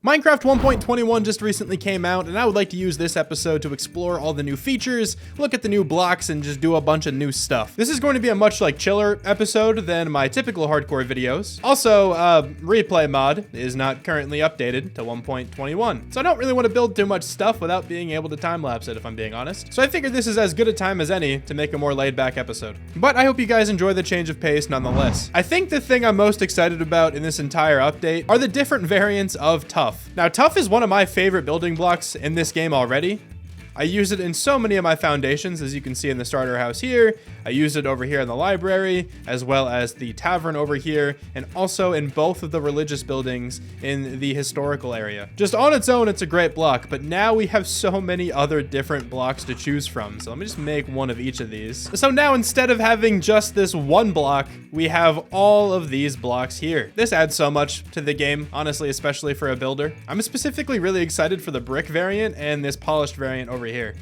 Minecraft 1.21 just recently came out, and I would like to use this episode to explore all the new features, look at the new blocks, and just do a bunch of new stuff. This is going to be a much chiller episode than my typical hardcore videos. Also, replay mod is not currently updated to 1.21, so I don't really want to build too much stuff without being able to time-lapse it, if I'm being honest. So I figured this is as good a time as any to make a more laid-back episode. But I hope you guys enjoy the change of pace nonetheless. I think the thing I'm most excited about in this entire update are the different variants of Tough. Now, Tough is one of my favorite building blocks in this game already. I use it in so many of my foundations, as you can see in the starter house here. I use it over here in the library, as well as the tavern over here, and also in both of the religious buildings in the historical area. Just on its own, it's a great block, but now we have so many other different blocks to choose from. So let me just make one of each of these. So now instead of having just this one block, we have all of these blocks here. This adds so much to the game, honestly, especially for a builder. I'm specifically really excited for the brick variant and this polished variant over here.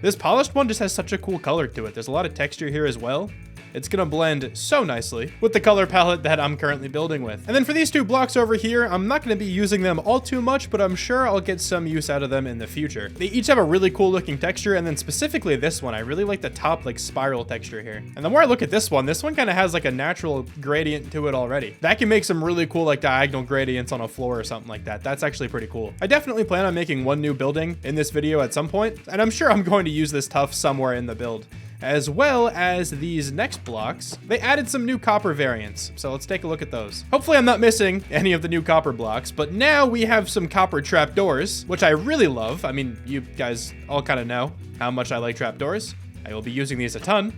This polished one just has such a cool color to it. There's a lot of texture here as well. It's gonna blend so nicely with the color palette that I'm currently building with. And then for these two blocks over here, I'm not gonna be using them all too much, but I'm sure I'll get some use out of them in the future. They each have a really cool looking texture, and then specifically this one, I really like the top spiral texture here. And the more I look at this one kind of has a natural gradient to it already. That can make some really cool diagonal gradients on a floor or something like that. That's actually pretty cool. I definitely plan on making one new building in this video at some point, and I'm sure I'm going to use this Tough somewhere in the build. As well as these next blocks, they added some new copper variants. So let's take a look at those. Hopefully I'm not missing any of the new copper blocks, but now we have some copper trapdoors, which I really love. I mean, you guys all kind of know how much I like trapdoors. I will be using these a ton.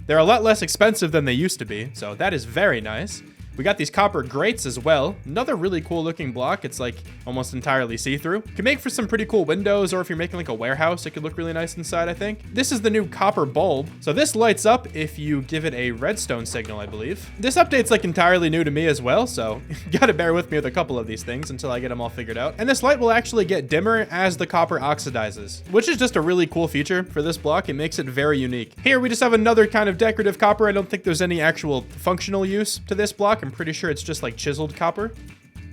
They're a lot less expensive than they used to be, so that is very nice. We got these copper grates as well. Another really cool looking block. It's almost entirely see-through. Can make for some pretty cool windows, or if you're making a warehouse, it could look really nice inside, I think. This is the new copper bulb. So this lights up if you give it a redstone signal, I believe. This update's entirely new to me as well, so you gotta bear with me with a couple of these things until I get them all figured out. And this light will actually get dimmer as the copper oxidizes, which is just a really cool feature for this block. It makes it very unique. Here we just have another kind of decorative copper. I don't think there's any actual functional use to this block. I'm pretty sure it's just chiseled copper.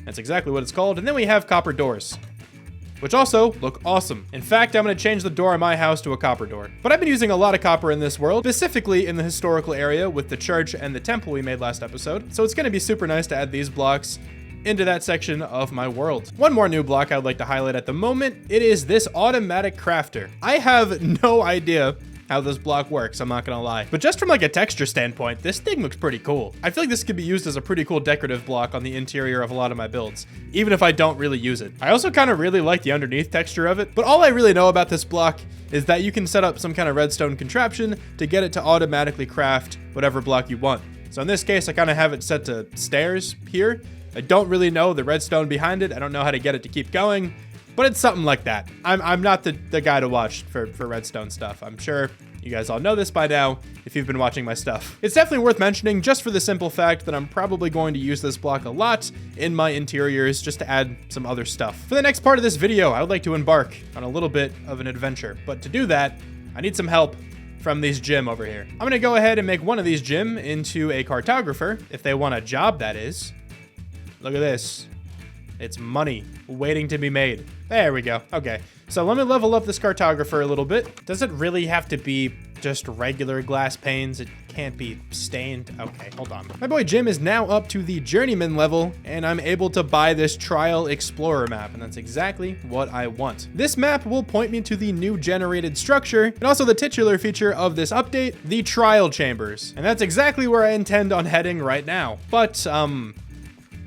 That's exactly what it's called. And then we have copper doors, which also look awesome. In fact, I'm going to change the door in my house to a copper door. But I've been using a lot of copper in this world, specifically in the historical area with the church and the temple we made last episode. So it's going to be super nice to add these blocks into that section of my world. One more new block I would like to highlight at the moment. It is this automatic crafter. I have no idea how this block works, I'm not gonna lie. But just from a texture standpoint, this thing looks pretty cool. I feel like this could be used as a pretty cool decorative block on the interior of a lot of my builds, even if I don't really use it. I also kind of really like the underneath texture of it, but all I really know about this block is that you can set up some kind of redstone contraption to get it to automatically craft whatever block you want. So in this case, I kind of have it set to stairs here. I don't really know the redstone behind it. I don't know how to get it to keep going, but it's something like that. I'm not the guy to watch for redstone stuff. I'm sure you guys all know this by now if you've been watching my stuff. It's definitely worth mentioning just for the simple fact that I'm probably going to use this block a lot in my interiors just to add some other stuff. For the next part of this video, I would like to embark on a little bit of an adventure. But to do that, I need some help from these gym over here. I'm gonna go ahead and make one of these gym into a cartographer, if they want a job, that is. Look at this. It's money waiting to be made. There we go. Okay, so let me level up this cartographer a little bit. Does it really have to be just regular glass panes? It can't be stained. Okay, hold on. My boy Jim is now up to the journeyman level, and I'm able to buy this trial explorer map, and that's exactly what I want. This map will point me to the new generated structure, and also the titular feature of this update, the trial chambers. And that's exactly where I intend on heading right now. But,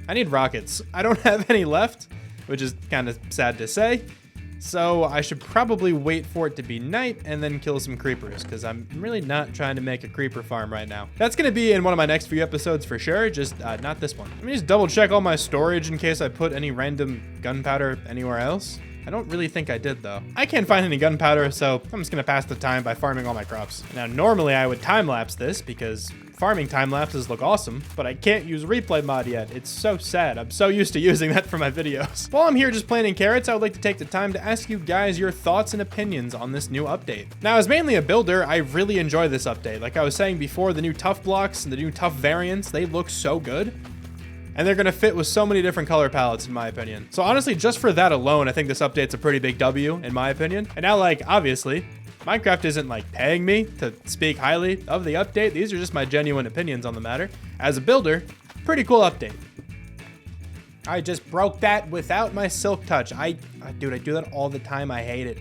I need rockets. I don't have any left, which is kind of sad to say. So I should probably wait for it to be night and then kill some creepers, because I'm really not trying to make a creeper farm right now. That's going to be in one of my next few episodes for sure, just not this one. Let me just double check all my storage in case I put any random gunpowder anywhere else. I don't really think I did, though. I can't find any gunpowder, so I'm just going to pass the time by farming all my crops. Now, normally I would time-lapse this because farming time-lapses look awesome, but I can't use replay mod yet. It's so sad. I'm so used to using that for my videos. While I'm here just planting carrots, I would like to take the time to ask you guys your thoughts and opinions on this new update. Now, as mainly a builder, I really enjoy this update. Like I was saying before, the new tough blocks and the new tough variants, they look so good. And they're gonna fit with so many different color palettes, in my opinion. So honestly, just for that alone, I think this update's a pretty big W, in my opinion. And now, like, obviously, Minecraft isn't like paying me to speak highly of the update. These are just my genuine opinions on the matter. As a builder, pretty cool update. I just broke that without my silk touch. Dude, I do that all the time. I hate it.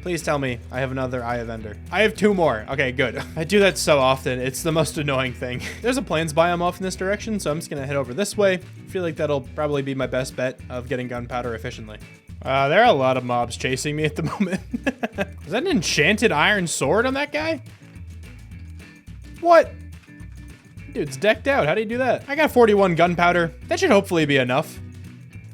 Please tell me I have another Eye of Ender. I have 2 more. Okay, good. I do that so often. It's the most annoying thing. There's a plains biome off in this direction, so I'm just gonna head over this way. I feel like that'll probably be my best bet of getting gunpowder efficiently. There are a lot of mobs chasing me at the moment. Is that an enchanted iron sword on that guy? What? Dude, it's decked out. How do you do that? I got 41 gunpowder. That should hopefully be enough.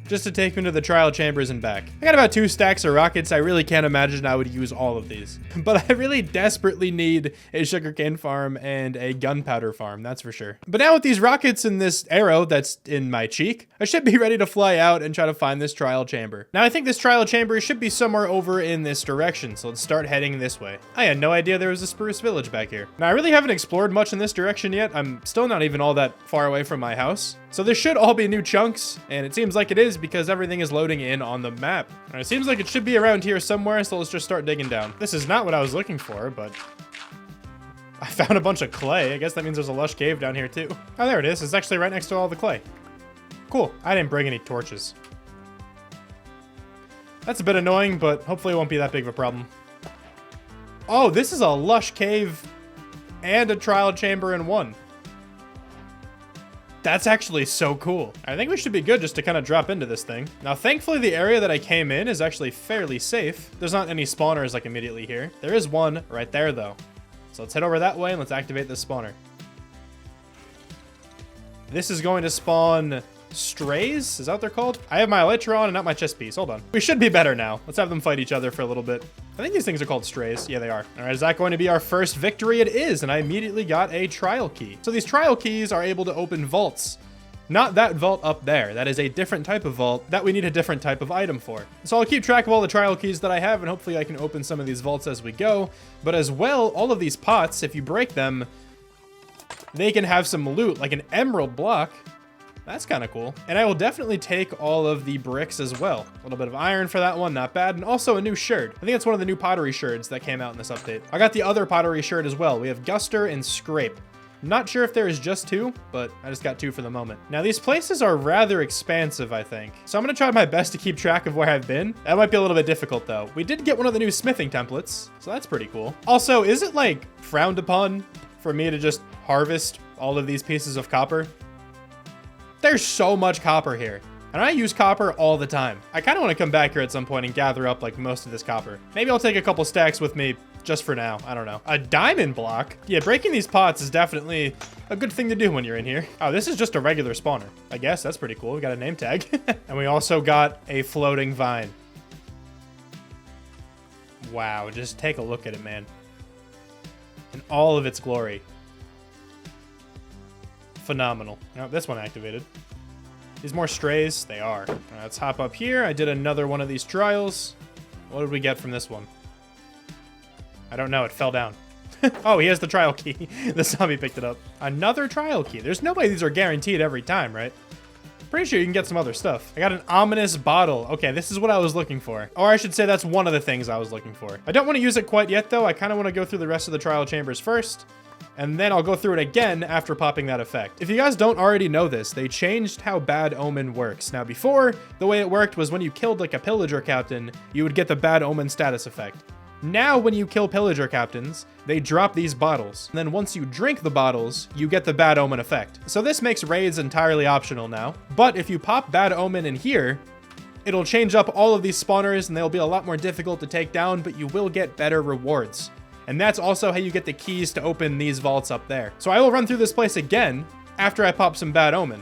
Just to take me to the trial chambers and back. I got about 2 stacks of rockets. I really can't imagine I would use all of these. But I really desperately need a sugarcane farm and a gunpowder farm, that's for sure. But now with these rockets and this arrow that's in my cheek, I should be ready to fly out and try to find this trial chamber. Now I think this trial chamber should be somewhere over in this direction, so let's start heading this way. I had no idea there was a spruce village back here. Now I really haven't explored much in this direction yet. I'm still not even all that far away from my house. So this should all be new chunks, and it seems like it is because everything is loading in on the map. And it seems like it should be around here somewhere, so let's just start digging down. This is not what I was looking for, but I found a bunch of clay. I guess that means there's a lush cave down here too. Oh, there it is. It's actually right next to all the clay. Cool. I didn't bring any torches. That's a bit annoying, but hopefully it won't be that big of a problem. Oh, this is a lush cave and a trial chamber in one. That's actually so cool. I think we should be good just to kind of drop into this thing. Now, thankfully, the area that I came in is actually fairly safe. There's not any spawners like immediately here. There is one right there though. So let's head over that way and let's activate this spawner. This is going to spawn strays? Is that what they're called? I have my elytra on and not my chest piece. Hold on. We should be better now. Let's have them fight each other for a little bit. I think these things are called strays. Yeah, they are. All right, is that going to be our first victory? It is, and I immediately got a trial key. So these trial keys are able to open vaults. Not that vault up there. That is a different type of vault that we need a different type of item for. So I'll keep track of all the trial keys that I have, and hopefully I can open some of these vaults as we go. But as well, all of these pots, if you break them, they can have some loot, like an emerald block. That's kind of cool. And I will definitely take all of the bricks as well. A little bit of iron for that one, not bad. And also a new shirt. I think it's one of the new pottery sherds that came out in this update. I got the other pottery shirt as well. We have Guster and Scrape. Not sure if there is just 2, but I just got 2 for the moment. Now these places are rather expansive, I think. So I'm gonna try my best to keep track of where I've been. That might be a little bit difficult though. We did get one of the new smithing templates, so that's pretty cool. Also, is it like frowned upon for me to just harvest all of these pieces of copper? There's so much copper here, and I use copper all the time. I kind of want to come back here at some point and gather up like most of this copper. Maybe I'll take a couple stacks with me just for now. I don't know. A diamond block? Yeah, breaking these pots is definitely a good thing to do when you're in here. Oh, this is just a regular spawner. I guess that's pretty cool. We got a name tag. And we also got a floating vine. Wow, just take a look at it, man. In all of its glory. Phenomenal. Now this one activated. These more strays? They are. All right, let's hop up here. I did another one of these trials. What did we get from this one? I don't know. It fell down. Oh, he has the trial key. The zombie picked it up. Another trial key. There's no way these are guaranteed every time, right? Pretty sure you can get some other stuff. I got an ominous bottle. Okay, this is what I was looking for. Or I should say that's one of the things I was looking for. I don't want to use it quite yet, though. I kind of want to go through the rest of the trial chambers first. And then I'll go through it again after popping that effect. If you guys don't already know this, they changed how Bad Omen works. Now before, the way it worked was when you killed like a pillager captain, you would get the Bad Omen status effect. Now when you kill pillager captains, they drop these bottles. And then once you drink the bottles, you get the Bad Omen effect. So this makes raids entirely optional now. But if you pop Bad Omen in here, it'll change up all of these spawners and they'll be a lot more difficult to take down, but you will get better rewards. And that's also how you get the keys to open these vaults up there. So I will run through this place again after I pop some Bad Omen.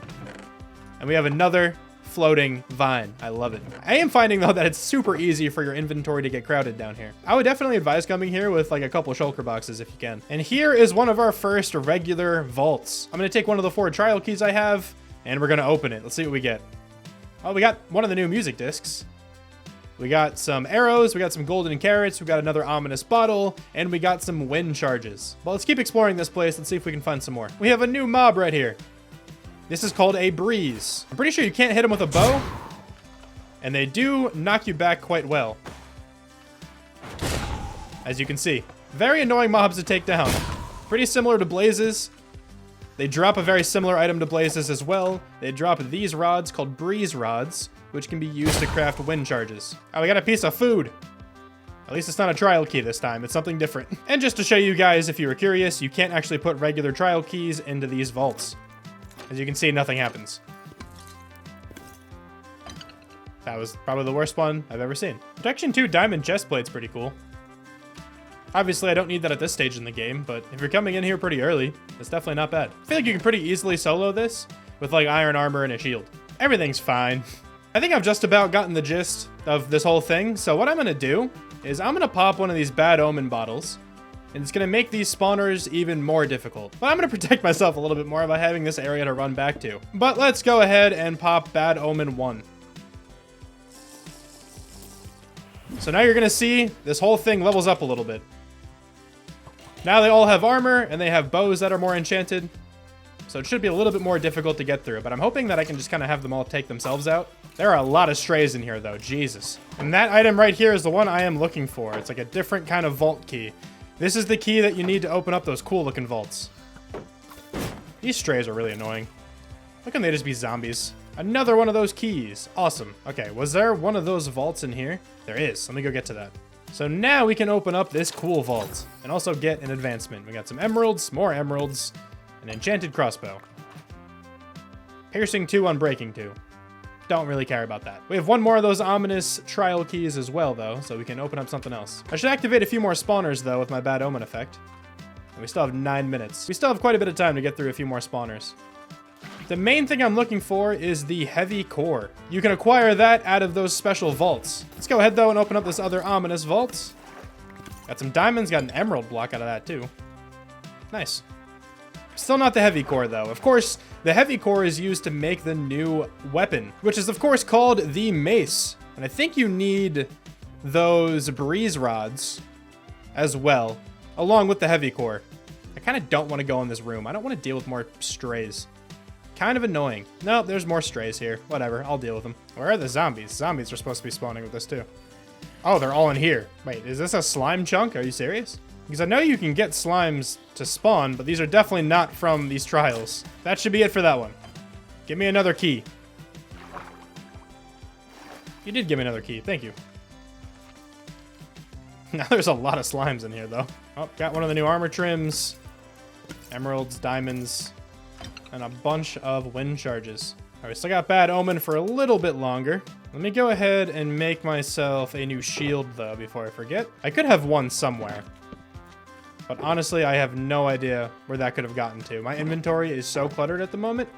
And we have another floating vine. I love it. I am finding though that it's super easy for your inventory to get crowded down here. I would definitely advise coming here with like a couple shulker boxes if you can. And here is one of our first regular vaults. I'm gonna take one of the 4 trial keys I have and we're gonna open it. Let's see what we get. Oh, we got one of the new music discs. We got some arrows, we got some golden carrots, we got another ominous bottle, and we got some wind charges. Well, let's keep exploring this place. Let's see if we can find some more. We have a new mob right here. This is called a breeze. I'm pretty sure you can't hit them with a bow, and they do knock you back quite well. As you can see. Very annoying mobs to take down. Pretty similar to blazes. They drop a very similar item to blazes as well. They drop these rods called breeze rods, which can be used to craft wind charges. Oh, we got a piece of food. At least it's not a trial key this time. It's something different. And just to show you guys, if you were curious, you can't actually put regular trial keys into these vaults. As you can see, nothing happens. That was probably the worst one I've ever seen. Protection 2 diamond chestplate's pretty cool. Obviously, I don't need that at this stage in the game, but if you're coming in here pretty early, it's definitely not bad. I feel like you can pretty easily solo this with like iron armor and a shield. Everything's fine. I think I've just about gotten the gist of this whole thing, so what I'm gonna do is I'm gonna pop one of these bad omen bottles, and it's gonna make these spawners even more difficult. But I'm gonna protect myself a little bit more by having this area to run back to. But let's go ahead and pop bad omen 1. So now you're gonna see this whole thing levels up a little bit. Now they all have armor, and they have bows that are more enchanted. So it should be a little bit more difficult to get through, but I'm hoping that I can just kind of have them all take themselves out. There are a lot of strays in here, though. Jesus. And that item right here is the one I am looking for. It's like a different kind of vault key. This is the key that you need to open up those cool-looking vaults. These strays are really annoying. Why can't they just be zombies? Another one of those keys. Awesome. Okay, was there one of those vaults in here? There is. Let me go get to that. So now we can open up this cool vault and also get an advancement. We got some emeralds, more emeralds, an enchanted crossbow. Piercing 2, unbreaking 2. Don't really care about that. We have one more of those ominous trial keys as well, though, so we can open up something else. I should activate a few more spawners, though, with my bad omen effect. And we still have 9 minutes. We still have quite a bit of time to get through a few more spawners. The main thing I'm looking for is the heavy core. You can acquire that out of those special vaults. Let's go ahead, though, and open up this other ominous vault. Got some diamonds, got an emerald block out of that, too. Nice. Still not the heavy core, though. Of course, the heavy core is used to make the new weapon, which is, of course, called the mace. And I think you need those breeze rods as well, along with the heavy core. I kind of don't want to go in this room. I don't want to deal with more strays. Kind of annoying. No, there's more strays here. Whatever, I'll deal with them. Where are the zombies? Zombies are supposed to be spawning with this too. Oh, they're all in here. Wait, is this a slime chunk? Are you serious? Because I know you can get slimes to spawn, but these are definitely not from these trials. That should be it for that one. Give me another key. You did give me another key. Thank you. Now there's a lot of slimes in here, though. Oh, got one of the new armor trims. Emeralds, diamonds, and a bunch of wind charges. All right, still got bad omen for a little bit longer. Let me go ahead and make myself a new shield, though, before I forget. I could have one somewhere, but honestly, I have no idea where that could have gotten to. My inventory is so cluttered at the moment.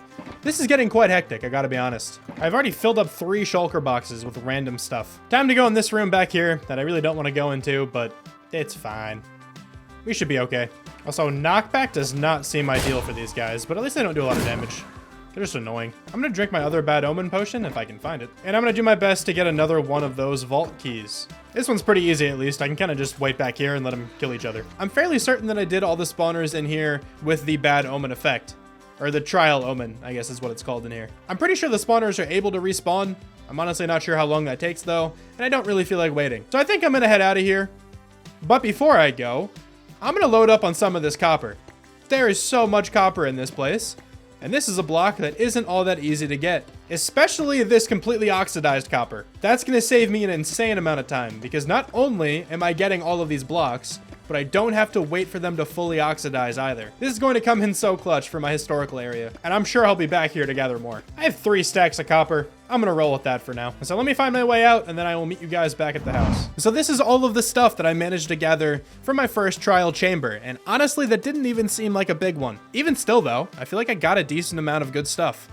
This is getting quite hectic, I gotta be honest. I've already filled up 3 shulker boxes with random stuff. Time to go in this room back here that I really don't want to go into, but it's fine. We should be okay. Also, knockback does not seem ideal for these guys, but at least they don't do a lot of damage. They're just annoying. I'm gonna drink my other bad omen potion if I can find it. And I'm gonna do my best to get another one of those vault keys. This one's pretty easy at least. I can kind of just wait back here and let them kill each other. I'm fairly certain that I did all the spawners in here with the bad omen effect. Or the trial omen, I guess is what it's called in here. I'm pretty sure the spawners are able to respawn. I'm honestly not sure how long that takes though, and I don't really feel like waiting. So I think I'm gonna head out of here. But before I go, I'm gonna load up on some of this copper. There is so much copper in this place. And this is a block that isn't all that easy to get, especially this completely oxidized copper. That's gonna save me an insane amount of time because not only am I getting all of these blocks, but I don't have to wait for them to fully oxidize either. This is going to come in so clutch for my historical area, and I'm sure I'll be back here to gather more. I have 3 stacks of copper. I'm gonna roll with that for now. So let me find my way out, and then I will meet you guys back at the house. So this is all of the stuff that I managed to gather from my first trial chamber, and honestly, that didn't even seem like a big one. Even still though, I feel like I got a decent amount of good stuff.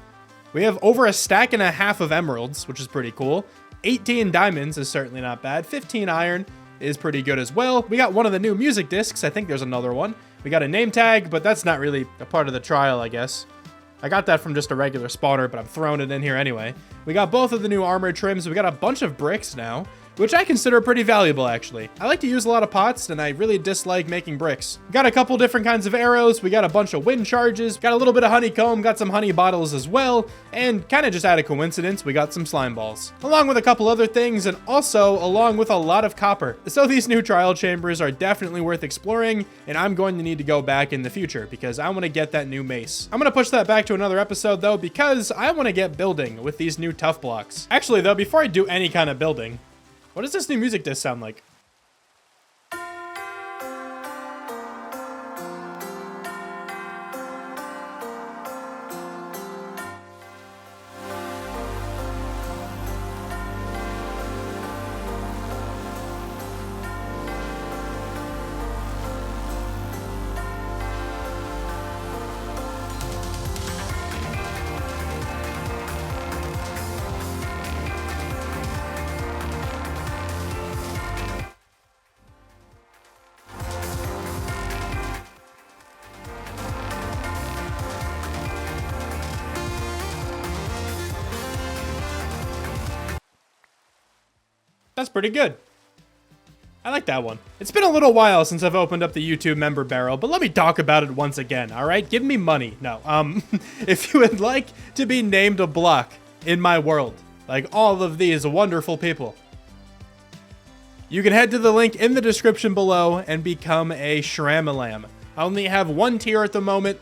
We have over 1.5 stacks of emeralds, which is pretty cool. 18 diamonds is certainly not bad. 15 iron is pretty good as well. We got one of the new music discs. I think there's another one. We got a name tag, but that's not really a part of the trial, I guess. I got that from just a regular spawner, but I'm throwing it in here anyway. We got both of the new armor trims. We got a bunch of bricks now. which I consider pretty valuable actually. I like to use a lot of pots and I really dislike making bricks. Got a couple different kinds of arrows, we got a bunch of wind charges, got a little bit of honeycomb, got some honey bottles as well, and kind of just out of coincidence, we got some slime balls. Along with a couple other things, and also along with a lot of copper. So these new trial chambers are definitely worth exploring, and I'm going to need to go back in the future because I want to get that new mace. I'm going to push that back to another episode though, because I want to get building with these new tough blocks. Actually though, before I do any kind of building, what does this new music disc sound like? That's pretty good. I like that one. It's been a little while since I've opened up the YouTube member barrel, but let me talk about it once again, all right? Give me money. No, if you would like to be named a block in my world, like all of these wonderful people, you can head to the link in the description below and become a Shramalam. I only have one tier at the moment.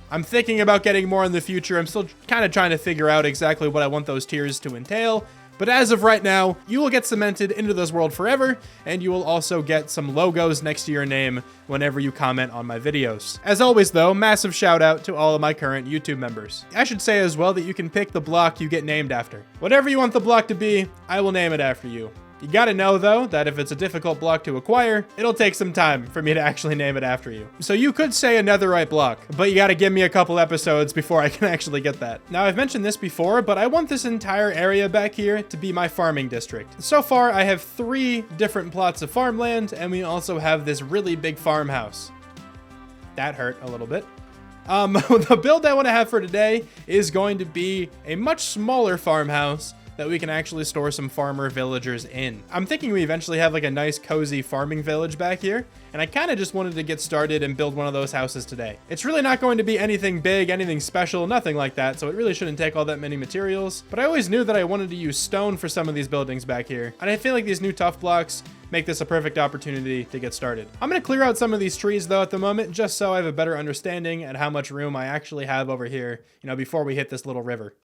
I'm thinking about getting more in the future. I'm still kind of trying to figure out exactly what I want those tiers to entail. But as of right now, you will get cemented into this world forever, and you will also get some logos next to your name whenever you comment on my videos. As always though, massive shout out to all of my current YouTube members. I should say as well that you can pick the block you get named after. Whatever you want the block to be, I will name it after you. You gotta know though, that if it's a difficult block to acquire, it'll take some time for me to actually name it after you. So you could say a netherite block, but you gotta give me a couple episodes before I can actually get that. Now I've mentioned this before, but I want this entire area back here to be my farming district. So far I have 3 different plots of farmland, and we also have this really big farmhouse. That hurt a little bit. The build I want to have for today is going to be a much smaller farmhouse that we can actually store some farmer villagers in. I'm thinking we eventually have like a nice cozy farming village back here, and I kind of just wanted to get started and build one of those houses today. It's really not going to be anything big, anything special, nothing like that, so it really shouldn't take all that many materials, but I always knew that I wanted to use stone for some of these buildings back here, and I feel like these new tough blocks make this a perfect opportunity to get started. I'm going to clear out some of these trees though at the moment, just so I have a better understanding at how much room I actually have over here, you know, before we hit this little river.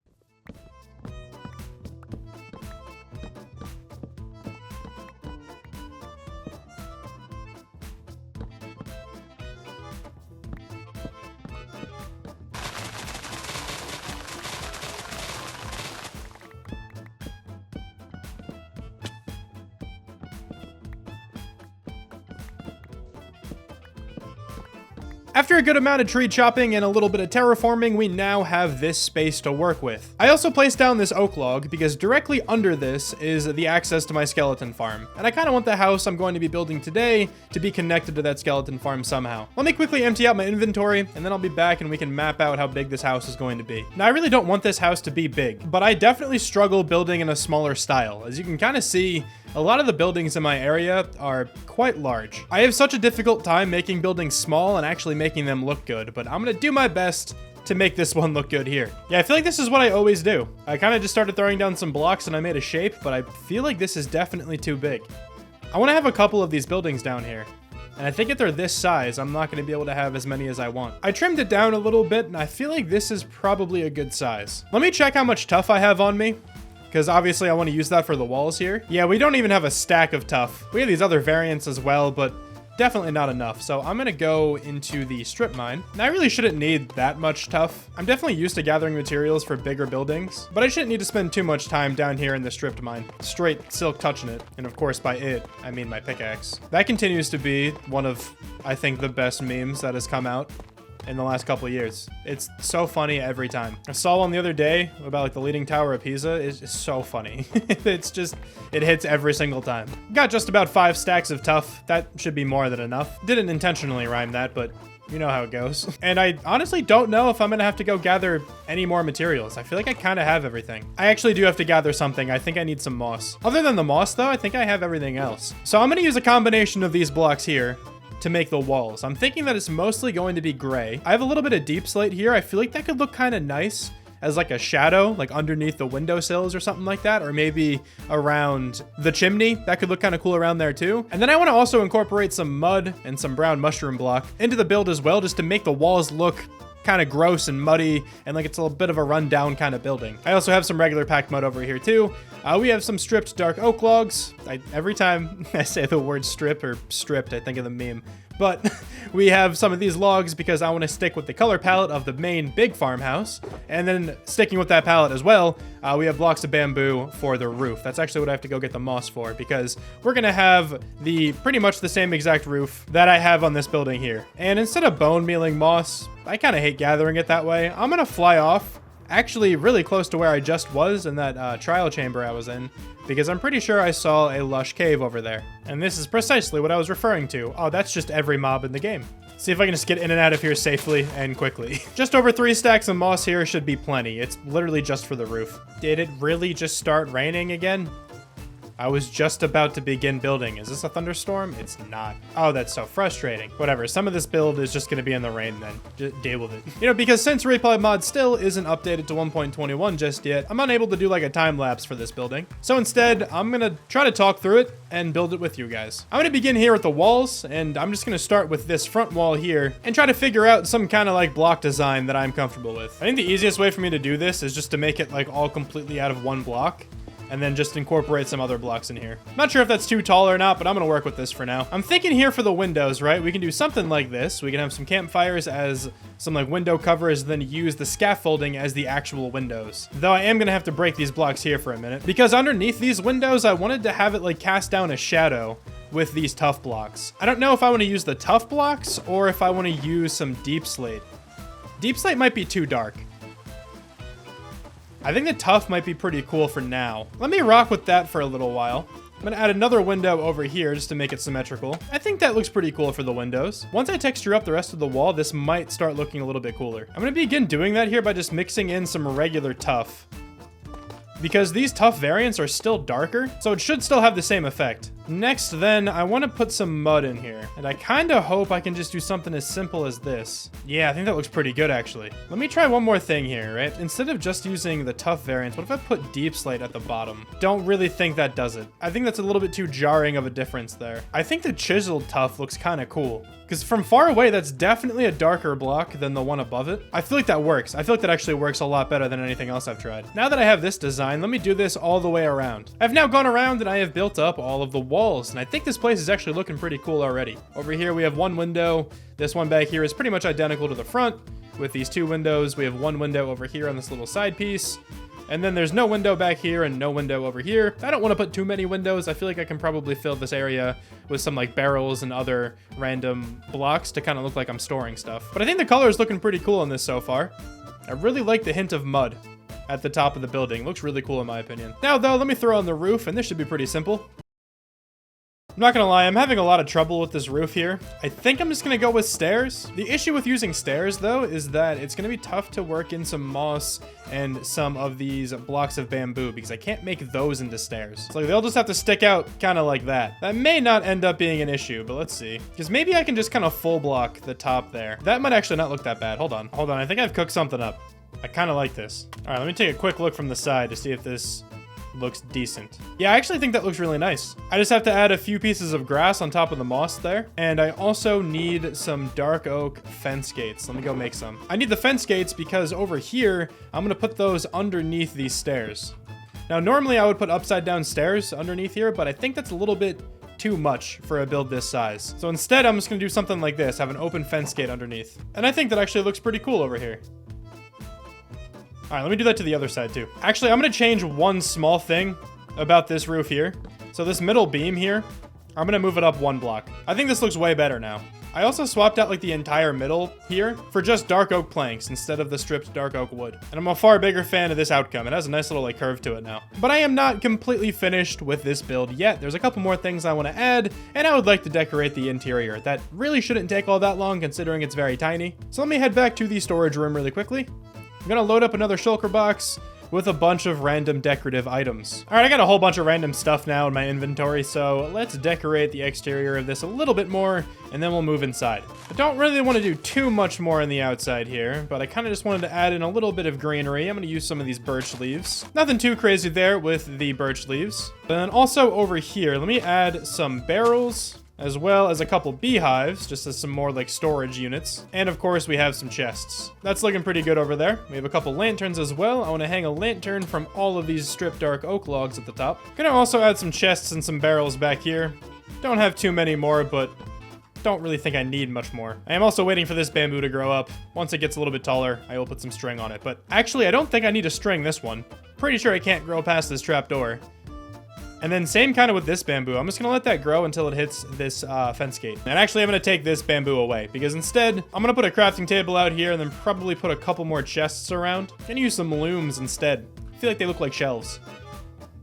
After a good amount of tree chopping and a little bit of terraforming, we now have this space to work with. I also placed down this oak log because directly under this is the access to my skeleton farm. And I kind of want the house I'm going to be building today to be connected to that skeleton farm somehow. Let me quickly empty out my inventory and then I'll be back and we can map out how big this house is going to be. Now I really don't want this house to be big, but I definitely struggle building in a smaller style. As you can kind of see, a lot of the buildings in my area are quite large. I have such a difficult time making buildings small and actually making them look good, but I'm gonna do my best to make this one look good here. Yeah, I feel like this is what I always do. I kind of just started throwing down some blocks and I made a shape, but I feel like this is definitely too big. I want to have a couple of these buildings down here. And I think if they're this size, I'm not going to be able to have as many as I want. I trimmed it down a little bit, and I feel like this is probably a good size. Let me check how much tuff I have on me, because obviously I want to use that for the walls here. Yeah, we don't even have a stack of tuff. We have these other variants as well, but definitely not enough. So I'm going to go into the strip mine. Now, I really shouldn't need that much tuff. I'm definitely used to gathering materials for bigger buildings, but I shouldn't need to spend too much time down here in the stripped mine. Straight silk touching it. And of course, by it, I mean my pickaxe. That continues to be one of, I think, the best memes that has come out in the last couple of years. It's so funny every time. I saw one the other day about like the Leaning Tower of Pisa. It's so funny. It's just, it hits every single time. Got just about 5 stacks of tuff. That should be more than enough. Didn't intentionally rhyme that, but You know how it goes. And I honestly don't know if I'm gonna have to go gather any more materials. I feel like I kind of have everything. I actually do have to gather something. I think I need some moss. Other than the moss though, I think I have everything else. So I'm gonna use a combination of these blocks here to make the walls. I'm thinking that it's mostly going to be gray. I have a little bit of deep slate here. I feel like that could look kind of nice as like a shadow, like underneath the windowsills or something like that, or maybe around the chimney. That could look kind of cool around there too. And then I want to also incorporate some mud and some brown mushroom block into the build as well, just to make the walls look kind of gross and muddy and like it's a little bit of a rundown kind of building. I also have some regular packed mud over here too. We have some stripped dark oak logs. Every time I say the word strip or stripped, I think of the meme. But we have some of these logs because I want to stick with the color palette of the main big farmhouse. And then sticking with that palette as well, we have blocks of bamboo for the roof. That's actually what I have to go get the moss for, because we're going to have pretty much the same exact roof that I have on this building here. And instead of bone mealing moss, I kind of hate gathering it that way. I'm going to fly off actually really close to where I just was in that trial chamber I was in, because I'm pretty sure I saw a lush cave over there. And this is precisely what I was referring to. Oh, that's just every mob in the game. See if I can just get in and out of here safely and quickly. Just over 3 stacks of moss here should be plenty. It's literally just for the roof. Did it really just start raining again? I was just about to begin building. Is this a thunderstorm? It's not. Oh, that's so frustrating. Whatever, some of this build is just gonna be in the rain then. Just deal with it. You know, because since Replay Mod still isn't updated to 1.21 just yet, I'm unable to do like a time lapse for this building. So instead, I'm gonna try to talk through it and build it with you guys. I'm gonna begin here with the walls, and I'm just gonna start with this front wall here and try to figure out some kind of like block design that I'm comfortable with. I think the easiest way for me to do this is just to make it like all completely out of one block, and then just incorporate some other blocks in here. Not sure if that's too tall or not, but I'm gonna work with this for now. I'm thinking here for the windows, right? We can do something like this. We can have some campfires as some like window covers, then use the scaffolding as the actual windows. Though I am gonna have to break these blocks here for a minute, because underneath these windows, I wanted to have it like cast down a shadow with these tough blocks. I don't know if I wanna use the tough blocks or if I wanna use some deep slate. Deep slate might be too dark. I think the tough might be pretty cool for now. Let me rock with that for a little while. I'm gonna add another window over here just to make it symmetrical. I think that looks pretty cool for the windows. Once I texture up the rest of the wall, this might start looking a little bit cooler. I'm gonna begin doing that here by just mixing in some regular tough, because these tough variants are still darker, so it should still have the same effect. Next, then, I want to put some mud in here, and I kind of hope I can just do something as simple as this. Yeah, I think that looks pretty good, actually. Let me try one more thing here, right? Instead of just using the tough variants, what if I put deep slate at the bottom? Don't really think that does it. I think that's a little bit too jarring of a difference there. I think the chiseled tough looks kind of cool, because from far away, that's definitely a darker block than the one above it. I feel like that works. I feel like that actually works a lot better than anything else I've tried. Now that I have this design, let me do this all the way around. I've now gone around and I have built up all of the walls, and I think this place is actually looking pretty cool already. Over here, we have one window. This one back here is pretty much identical to the front. With these two windows, we have one window over here on this little side piece. And then there's no window back here and no window over here. I don't want to put too many windows. I feel like I can probably fill this area with some like barrels and other random blocks to kind of look like I'm storing stuff. But I think the color is looking pretty cool on this so far. I really like the hint of mud at the top of the building. Looks really cool in my opinion. Now though, let me throw on the roof, and this should be pretty simple. I'm not gonna lie, I'm having a lot of trouble with this roof here. I think I'm just gonna go with stairs. The issue with using stairs though is that it's gonna be tough to work in some moss and some of these blocks of bamboo, because I can't make those into stairs. So they'll just have to stick out kind of like that. That may not end up being an issue, but let's see. Because maybe I can just kind of full block the top there. That might actually not look that bad. Hold on, I think I've cooked something up. I kind of like this. All right, let me take a quick look from the side to see if this looks decent. Yeah, I actually think that looks really nice. I just have to add a few pieces of grass on top of the moss there. And I also need some dark oak fence gates. Let me go make some. I need the fence gates because over here, I'm gonna put those underneath these stairs. Now, normally I would put upside down stairs underneath here, but I think that's a little bit too much for a build this size. So instead, I'm just gonna do something like this, have an open fence gate underneath. And I think that actually looks pretty cool over here. All right, let me do that to the other side too. Actually, I'm gonna change one small thing about this roof here. So this middle beam here, I'm gonna move it up one block. I think this looks way better now. I also swapped out like the entire middle here for just dark oak planks instead of the stripped dark oak wood. And I'm a far bigger fan of this outcome. It has a nice little like curve to it now. But I am not completely finished with this build yet. There's a couple more things I want to add, and I would like to decorate the interior. That really shouldn't take all that long considering it's very tiny. So let me head back to the storage room really quickly. I'm gonna load up another shulker box with a bunch of random decorative items. All right, I got a whole bunch of random stuff now in my inventory, so let's decorate the exterior of this a little bit more, and then we'll move inside. I don't really want to do too much more on the outside here, but I kind of just wanted to add in a little bit of greenery. I'm going to use some of these birch leaves. Nothing too crazy there with the birch leaves. And then also over here, let me add some barrels, as well as a couple beehives, just as some more like storage units. And of course we have some chests. That's looking pretty good over there. We have a couple lanterns as well. I want to hang a lantern from all of these stripped dark oak logs at the top. Gonna also add some chests and some barrels back here. Don't have too many more, but don't really think I need much more. I am also waiting for this bamboo to grow up. Once it gets a little bit taller, I will put some string on it. But actually, I don't think I need to string this one. Pretty sure I can't grow past this trapdoor. And then same kind of with this bamboo. I'm just going to let that grow until it hits this fence gate. And actually, I'm going to take this bamboo away because instead, I'm going to put a crafting table out here and then probably put a couple more chests around. I'm going to use some looms instead. I feel like they look like shelves.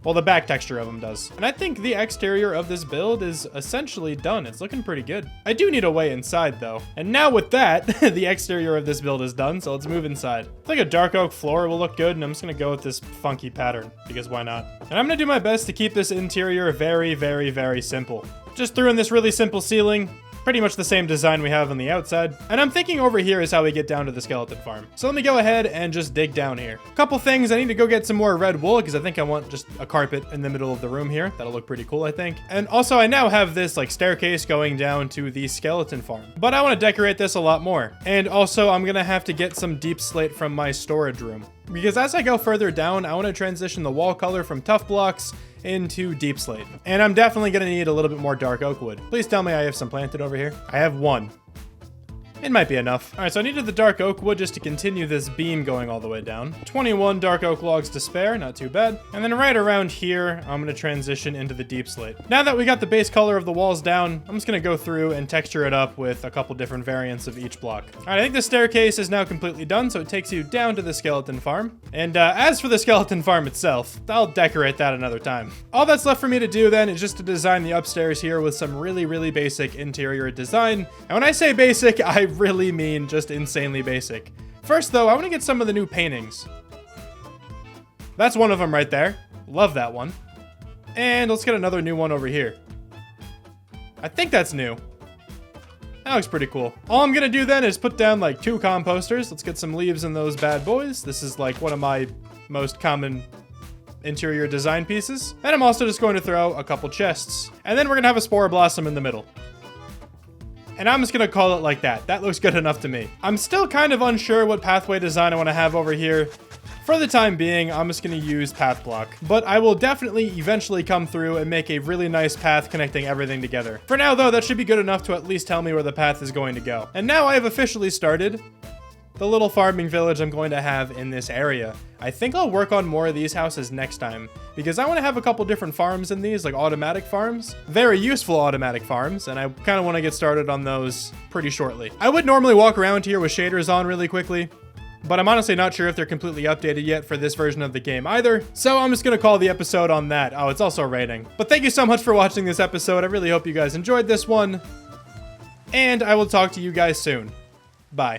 Well, the back texture of them does. And I think the exterior of this build is essentially done. It's looking pretty good. I do need a way inside though. And now with that, the exterior of this build is done. So let's move inside. I think a dark oak floor will look good. And I'm just going to go with this funky pattern because why not? And I'm going to do my best to keep this interior very, very, very simple. Just threw in this really simple ceiling. Pretty much the same design we have on the outside. And I'm thinking over here is how we get down to the skeleton farm. So let me go ahead and just dig down here. Couple things, I need to go get some more red wool because I think I want just a carpet in the middle of the room here. That'll look pretty cool, I think. And also I now have this like staircase going down to the skeleton farm. But I want to decorate this a lot more. And also I'm gonna have to get some deep slate from my storage room. Because as I go further down, I want to transition the wall color from tough blocks into deep slate. And I'm definitely going to need a little bit more dark oak wood. Please tell me I have some planted over here. I have one. It might be enough. All right, so I needed the dark oak wood just to continue this beam going all the way down. 21 dark oak logs to spare, not too bad. And then right around here, I'm gonna transition into the deep slate. Now that we got the base color of the walls down, I'm just gonna go through and texture it up with a couple different variants of each block. All right, I think the staircase is now completely done, so it takes you down to the skeleton farm. And as for the skeleton farm itself, I'll decorate that another time. All that's left for me to do then is just to design the upstairs here with some really, really basic interior design. And when I say basic, I really mean just insanely basic. First though, I want to get some of the new paintings. That's one of them right there. Love that one. And let's get another new one over here. I think that's new. That looks pretty cool. All I'm gonna do then is put down like 2 composters. Let's get some leaves in those bad boys. This is like one of my most common interior design pieces. And I'm also just going to throw a couple chests. And then we're gonna have a spore blossom in the middle. And I'm just gonna call it like that. That looks good enough to me. I'm still kind of unsure what pathway design I want to have over here. For the time being, I'm just gonna use path block. But I will definitely eventually come through and make a really nice path connecting everything together. For now though, that should be good enough to at least tell me where the path is going to go. And now I have officially started the little farming village I'm going to have in this area. I think I'll work on more of these houses next time because I want to have a couple different farms in these, like automatic farms. Very useful automatic farms, and I kind of want to get started on those pretty shortly. I would normally walk around here with shaders on really quickly, but I'm honestly not sure if they're completely updated yet for this version of the game either. So I'm just going to call the episode on that. Oh, it's also raining. But thank you so much for watching this episode. I really hope you guys enjoyed this one, and I will talk to you guys soon. Bye.